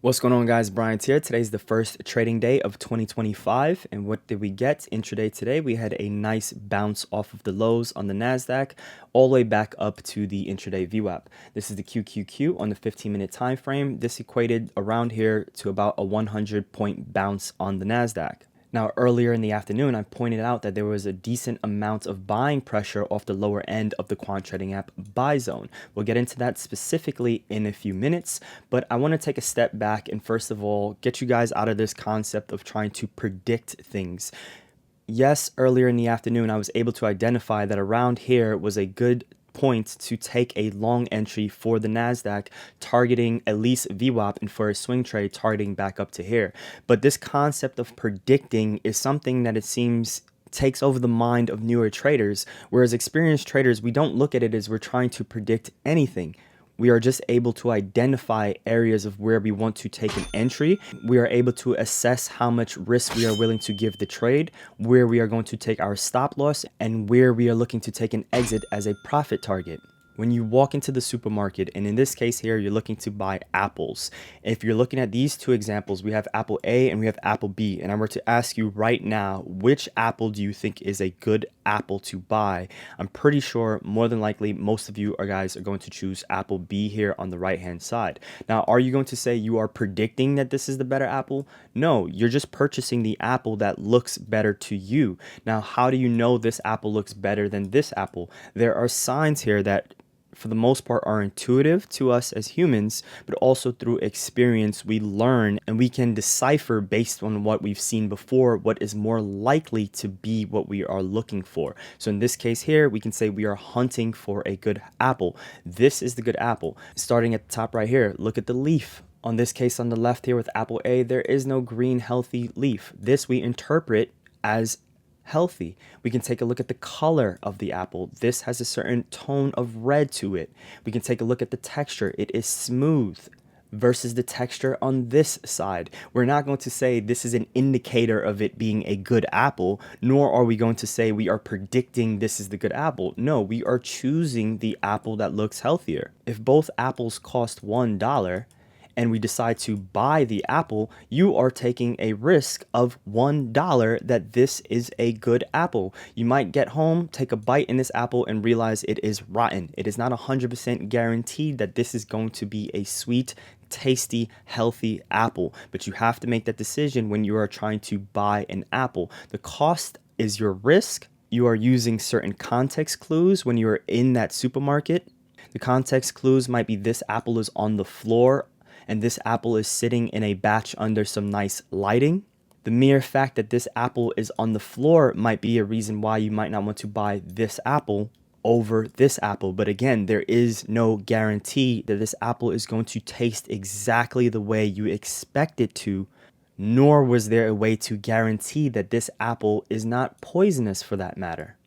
What's going on, guys? Brian's here. Today's the first trading day of 2025. And what did we get? Intraday today, we had a nice bounce off of the lows on the Nasdaq all the way back up to the intraday VWAP. This is the QQQ on the 15-minute time frame. This equated around here to about a 100-point bounce on the Nasdaq. Now, earlier in the afternoon, I pointed out that there was a decent amount of buying pressure off the lower end of the quant trading app buy zone. We'll get into that specifically in a few minutes, but I want to take a step back and first of all, get you guys out of this concept of trying to predict things. Yes, earlier in the afternoon, I was able to identify that around here was a good point to take a long entry for the Nasdaq, targeting at least VWAP, and for a swing trade targeting back up to here. But this concept of predicting is something that it seems takes over the mind of newer traders, whereas experienced traders, we don't look at it as we're trying to predict anything. We are just able to identify areas of where we want to take an entry. We are able to assess how much risk we are willing to give the trade, where we are going to take our stop loss, and where we are looking to take an exit as a profit target. When you walk into the supermarket, and in this case here, you're looking to buy apples. If you're looking at these two examples, we have apple A and we have apple B. And I were to ask you right now, which apple do you think is a good apple to buy? I'm pretty sure more than likely most of you guys are going to choose apple B here on the right hand side. Now, are you going to say you are predicting that this is the better apple? No, you're just purchasing the apple that looks better to you. Now, how do you know this apple looks better than this apple? There are signs here that for the most part are intuitive to us as humans, but also through experience we learn and we can decipher based on what we've seen before what is more likely to be what we are looking for. So in this case here, we can say we are hunting for a good apple. This is the good apple. Starting at the top right here, look at the leaf. On this case on the left here with apple A, there is no green healthy leaf. This we interpret as healthy. We can take a look at the color of the apple. This has a certain tone of red to it. We can take a look at the texture. It is smooth versus the texture on this side. We're not going to say this is an indicator of it being a good apple, nor are we going to say we are predicting this is the good apple. No, we are choosing the apple that looks healthier. If both apples cost $1, and we decide to buy the apple, you are taking a risk of $1 that this is a good apple. You might get home, take a bite in this apple, and realize it is rotten. It is not 100% guaranteed that this is going to be a sweet, tasty, healthy apple, but you have to make that decision when you are trying to buy an apple. The cost is your risk. You are using certain context clues when you are in that supermarket. The context clues might be this apple is on the floor and this apple is sitting in a batch under some nice lighting. The mere fact that this apple is on the floor might be a reason why you might not want to buy this apple over this apple. But again, there is no guarantee that this apple is going to taste exactly the way you expect it to, nor was there a way to guarantee that this apple is not poisonous for that matter.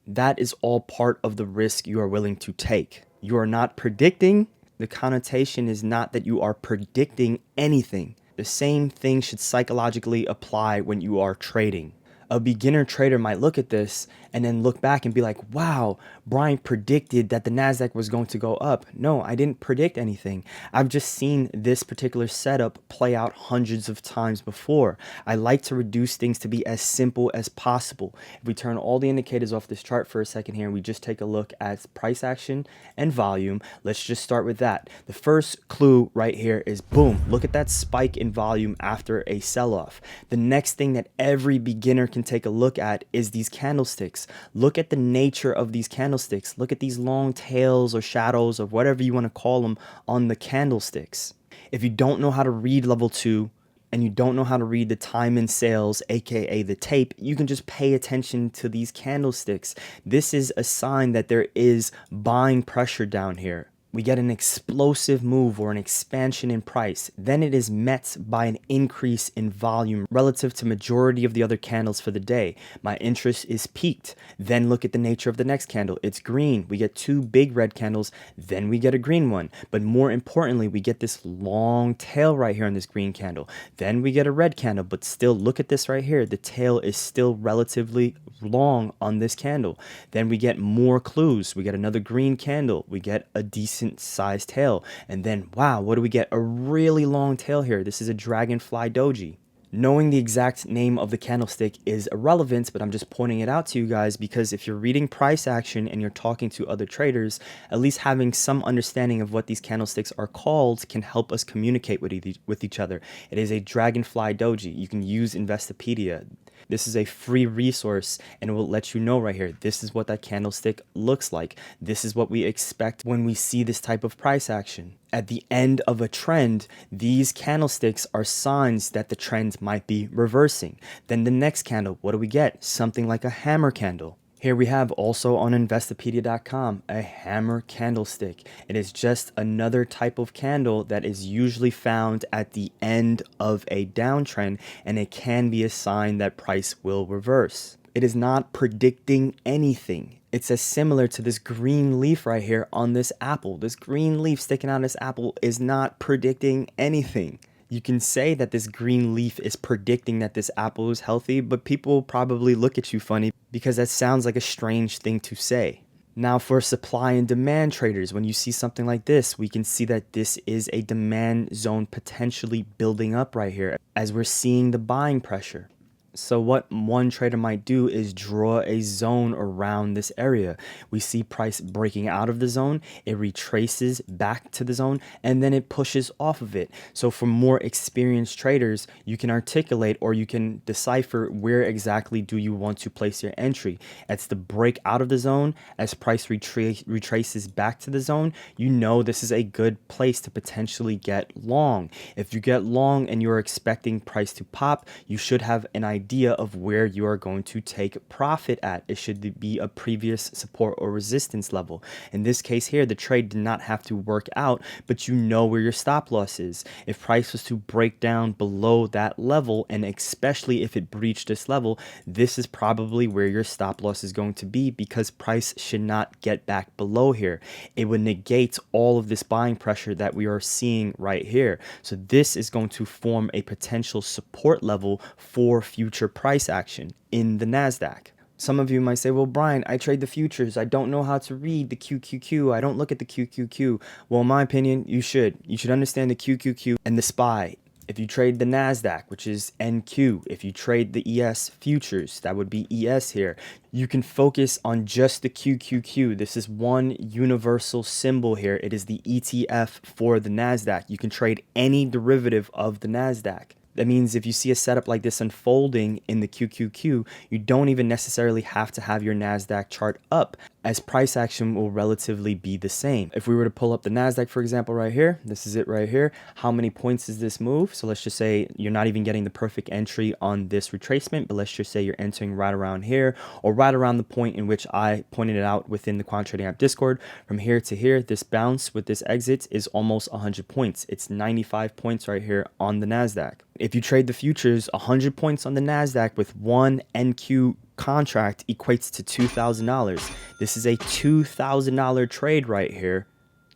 That is all part of the risk you are willing to take. You are not predicting. The connotation is not that you are predicting anything. The same thing should psychologically apply when you are trading. A beginner trader might look at this and then look back and be like, wow, Brian predicted that the Nasdaq was going to go up. No, I didn't predict anything. I've just seen this particular setup play out hundreds of times before. I like to reduce things to be as simple as possible. If we turn all the indicators off this chart for a second here and we just take a look at price action and volume, let's just start with that. The first clue right here is boom, look at that spike in volume after a sell-off. The next thing that every beginner can take a look at is these candlesticks. Look at the nature of these candlesticks. Look at these long tails or shadows or whatever you want to call them on the candlesticks. If you don't know how to read level 2 and you don't know how to read the time in sales, aka the tape, you can just pay attention to these candlesticks. This is a sign that there is buying pressure down here. We get an explosive move or an expansion in price. Then it is met by an increase in volume relative to majority of the other candles for the day. My interest is peaked. Then look at the nature of the next candle. It's green. We get two big red candles. Then we get a green one. But more importantly, we get this long tail right here on this green candle. Then we get a red candle. But still, look at this right here. The tail is still relatively long on this candle. Then we get more clues. We get another green candle. We get a decent decent sized tail. And then, wow, what do we get? A really long tail here. This is a dragonfly doji. Knowing the exact name of the candlestick is irrelevant, but I'm just pointing it out to you guys because if you're reading price action and you're talking to other traders, at least having some understanding of what these candlesticks are called can help us communicate with each other. It is a dragonfly doji. You can use Investopedia. This is a free resource and it will let you know right here. This is what that candlestick looks like. This is what we expect when we see this type of price action. At the end of a trend, these candlesticks are signs that the trend might be reversing. Then the next candle, what do we get? Something like a hammer candle. Here we have also on Investopedia.com a hammer candlestick. It is just another type of candle that is usually found at the end of a downtrend, and it can be a sign that price will reverse. It is not predicting anything. It's as similar to this green leaf right here on this apple. This green leaf sticking out of this apple is not predicting anything. You can say that this green leaf is predicting that this apple is healthy, but people will probably look at you funny because that sounds like a strange thing to say. Now for supply and demand traders, when you see something like this, we can see that this is a demand zone potentially building up right here as we're seeing the buying pressure. So what one trader might do is draw a zone around this area. We see price breaking out of the zone, it retraces back to the zone, and then it pushes off of it. So for more experienced traders, you can articulate or you can decipher where exactly do you want to place your entry. It's the break out of the zone. As price retraces back to the zone, you know this is a good place to potentially get long. If you get long and you're expecting price to pop, you should have an idea of where you are going to take profit at. It should be a previous support or resistance level. In this case here, the trade did not have to work out, but you know where your stop loss is. If price was to break down below that level, and especially if it breached this level, this is probably where your stop loss is going to be because price should not get back below here. It would negate all of this buying pressure that we are seeing right here. So this is going to form a potential support level for future price action in the Nasdaq. Some of you might say, well, Brian, I trade the futures. I don't know how to read the QQQ. I don't look at the QQQ. Well, in my opinion, you should. You should understand the QQQ and the SPY. If you trade the Nasdaq, which is NQ, if you trade the ES futures, that would be ES here. You can focus on just the QQQ. This is one universal symbol here. It is the ETF for the Nasdaq. You can trade any derivative of the Nasdaq. That means if you see a setup like this unfolding in the QQQ, you don't even necessarily have to have your Nasdaq chart up, as price action will relatively be the same. If we were to pull up the Nasdaq, for example, right here, this is it right here. How many points does this move? So let's just say you're not even getting the perfect entry on this retracement, but let's just say you're entering right around here or right around the point in which I pointed it out within the Quant Trading App Discord. From here to here, this bounce with this exit is almost 100 points. It's 95 points right here on the Nasdaq. If you trade the futures, 100 points on the Nasdaq with one NQ contract equates to $2,000. This is a $2,000 trade right here.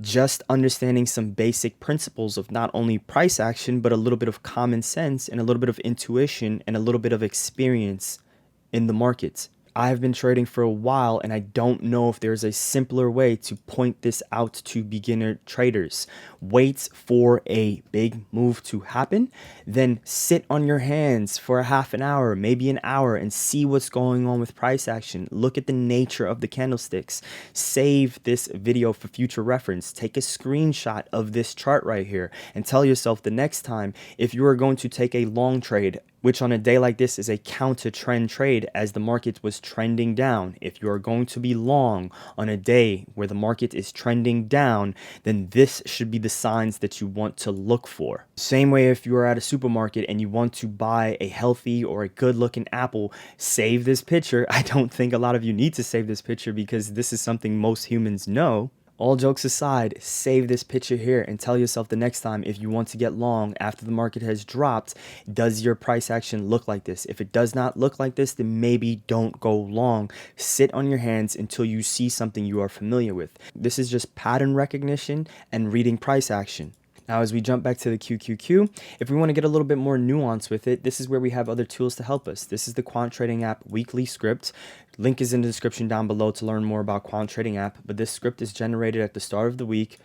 Just understanding some basic principles of not only price action, but a little bit of common sense and a little bit of intuition and a little bit of experience in the markets. I have been trading for a while and I don't know if there's a simpler way to point this out to beginner traders. Wait for a big move to happen, then sit on your hands for a half an hour, maybe an hour, and see what's going on with price action. Look at the nature of the candlesticks. Save this video for future reference. Take a screenshot of this chart right here and tell yourself the next time if you are going to take a long trade, which on a day like this is a counter trend trade as the market was trending down. If you are going to be long on a day where the market is trending down, then this should be the signs that you want to look for. Same way if you are at a supermarket and you want to buy a healthy or a good looking apple, save this picture. I don't think a lot of you need to save this picture because this is something most humans know. All jokes aside, save this picture here and tell yourself the next time if you want to get long after the market has dropped, does your price action look like this? If it does not look like this, then maybe don't go long. Sit on your hands until you see something you are familiar with. This is just pattern recognition and reading price action. Now, as we jump back to the QQQ, if we want to get a little bit more nuance with it, this is where we have other tools to help us. This is the Quant Trading app weekly script. Link is in the description down below to learn more about Quant Trading app, but this script is generated at the start of the week.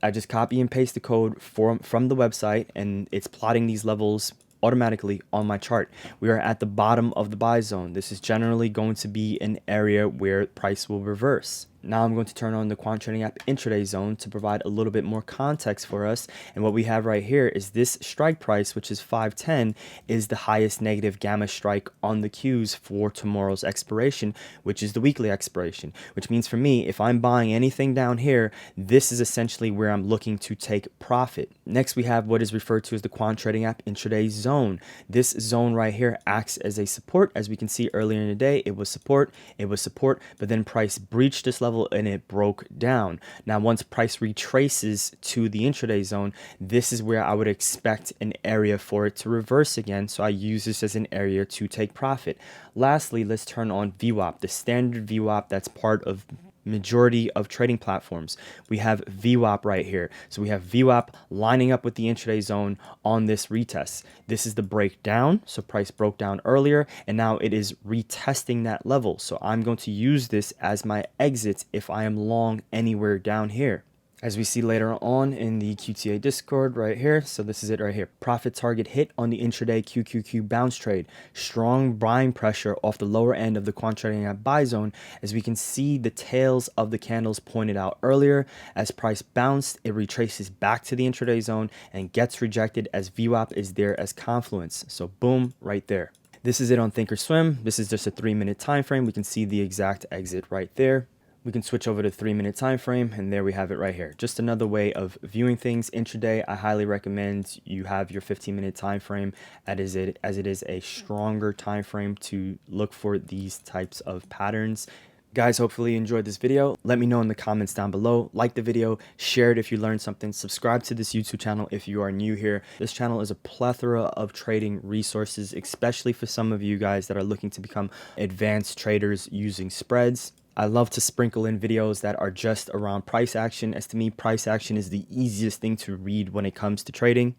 I just copy and paste the code from the website, and it's plotting these levels automatically on my chart. We are at the bottom of the buy zone. This is generally going to be an area where price will reverse. Now I'm going to turn on the Quant Trading app intraday zone to provide a little bit more context for us. And what we have right here is this strike price, which is 510, is the highest negative gamma strike on the Qs for tomorrow's expiration, which is the weekly expiration, which means for me, if I'm buying anything down here, this is essentially where I'm looking to take profit. Next, we have what is referred to as the Quant Trading app intraday zone. This zone right here acts as a support. As we can see earlier in the day, it was support, but then price breached this level and it broke down. Now, once price retraces to the intraday zone, this is where I would expect an area for it to reverse again. So I use this as an area to take profit. Lastly, let's turn on VWAP, the standard VWAP that's part of majority of trading platforms. We have VWAP right here. So we have VWAP lining up with the intraday zone on this retest. This is the breakdown. So price broke down earlier and now it is retesting that level. So I'm going to use this as my exit if I am long anywhere down here. As we see later on in the QTA Discord right here, so this is it right here. Profit target hit on the intraday QQQ bounce trade. Strong buying pressure off the lower end of the Quant Trading app buy zone. As we can see the tails of the candles pointed out earlier. As price bounced, it retraces back to the intraday zone and gets rejected as VWAP is there as confluence. So boom, right there. This is it on Thinkorswim. This is just a 3-minute time frame. We can see the exact exit right there. We can switch over to 3-minute time frame, and there we have it right here. Just another way of viewing things intraday. I highly recommend you have your 15-minute time frame as it is a stronger time frame to look for these types of patterns. Guys, hopefully you enjoyed this video. Let me know in the comments down below. Like the video, share it if you learned something, subscribe to this YouTube channel if you are new here. This channel is a plethora of trading resources, especially for some of you guys that are looking to become advanced traders using spreads. I love to sprinkle in videos that are just around price action, as to me, price action is the easiest thing to read when it comes to trading.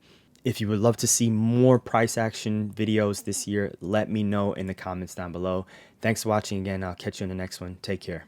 If you would love to see more price action videos this year, let me know in the comments down below. Thanks for watching again. I'll catch you in the next one. Take care.